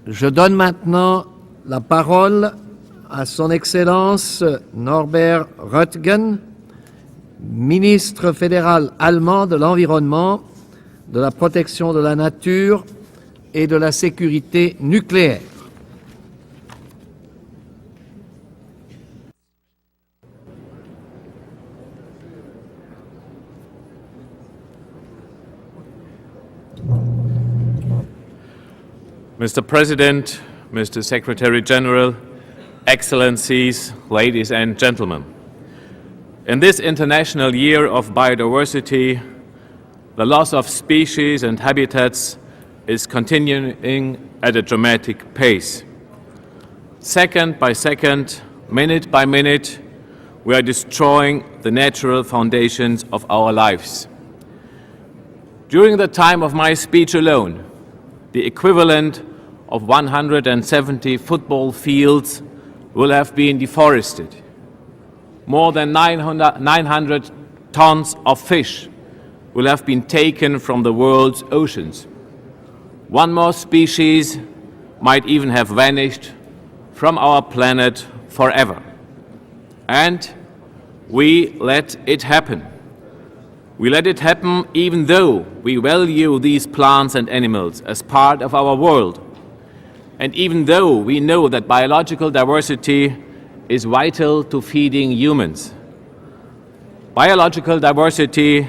Je donne maintenant la parole à son Excellence Norbert Roettgen, ministre fédéral allemand de l'Environnement, de la protection de la nature et de la sécurité nucléaire. Mr. President, Mr. Secretary General, Excellencies, ladies and gentlemen. In this International Year of Biodiversity, the loss of species and habitats is continuing at a dramatic pace. Second by second, minute by minute, we are destroying the natural foundations of our lives. During the time of my speech alone, the equivalent of 170 football fields will have been deforested. More than 900 tons of fish will have been taken from the world's oceans. One more species might even have vanished from our planet forever. And we let it happen. We let it happen even though we value these plants and animals as part of our world. And even though we know that biological diversity is vital to feeding humans. Biological diversity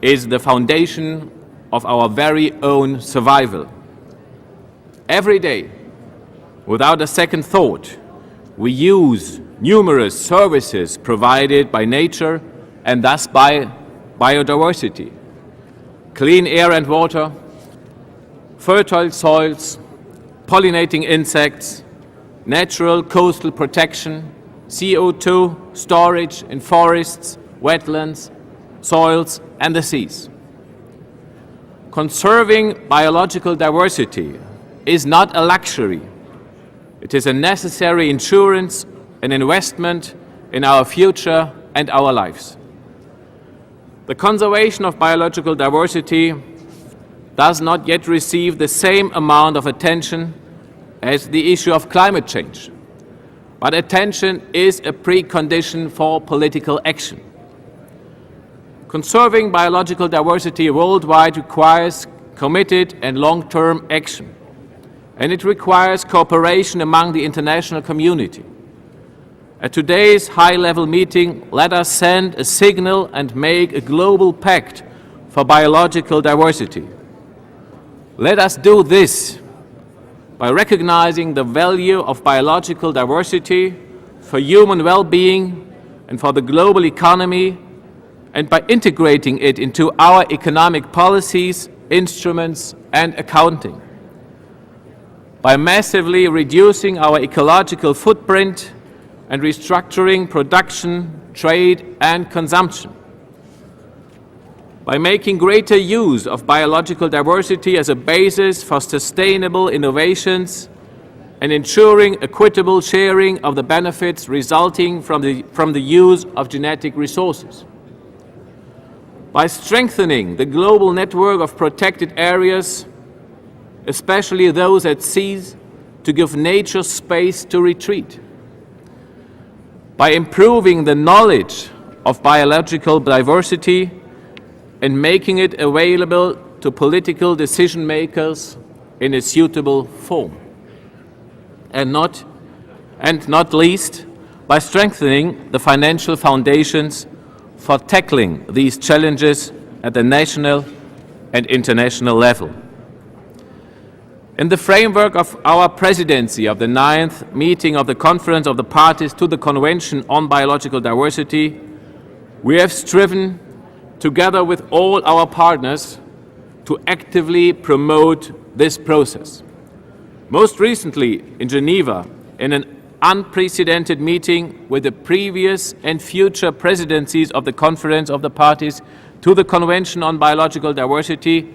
is the foundation of our very own survival. Every day, without a second thought, we use numerous services provided by nature and thus by biodiversity. Clean air and water, fertile soils, pollinating insects, natural coastal protection, CO2 storage in forests, wetlands, soils and the seas. Conserving biological diversity is not a luxury. It is a necessary insurance and investment in our future and our lives. The conservation of biological diversity does not yet receive the same amount of attention as the issue of climate change. But attention is a precondition for political action. Conserving biological diversity worldwide requires committed and long-term action. And it requires cooperation among the international community. At today's high-level meeting, let us send a signal and make a global pact for biological diversity. Let us do this by recognizing the value of biological diversity for human well-being and for the global economy, and by integrating it into our economic policies, instruments and accounting. By massively reducing our ecological footprint and restructuring production, trade and consumption. By making greater use of biological diversity as a basis for sustainable innovations and ensuring equitable sharing of the benefits resulting from the use of genetic resources. By strengthening the global network of protected areas, especially those at seas, to give nature space to retreat. By improving the knowledge of biological diversity and making it available to political decision makers in a suitable form. And not least, by strengthening the financial foundations for tackling these challenges at the national and international level. In the framework of our presidency of the 9th meeting of the Conference of the Parties to the Convention on Biological Diversity, we have striven, together with all our partners, to actively promote this process. Most recently in Geneva, in an unprecedented meeting with the previous and future presidencies of the Conference of the Parties to the Convention on Biological Diversity,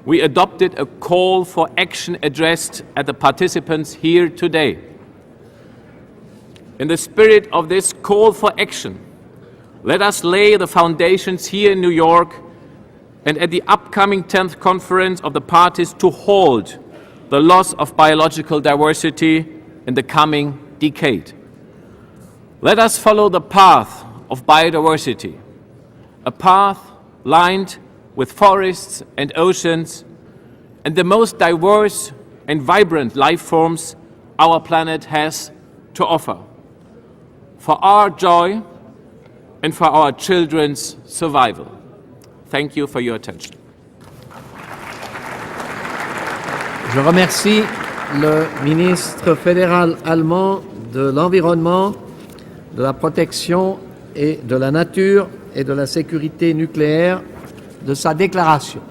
we adopted a call for action addressed at the participants here today. In the spirit of this call for action, let us lay the foundations here in New York and at the upcoming 10th Conference of the Parties to hold the loss of biological diversity in the coming decade. Let us follow the path of biodiversity, a path lined with forests and oceans and the most diverse and vibrant life forms our planet has to offer, for our joy and for our children's survival. Thank you for your attention. Je remercie le ministre fédéral allemand de l'Environnement, de la Protection et de la Nature et de la Sécurité nucléaire de sa déclaration.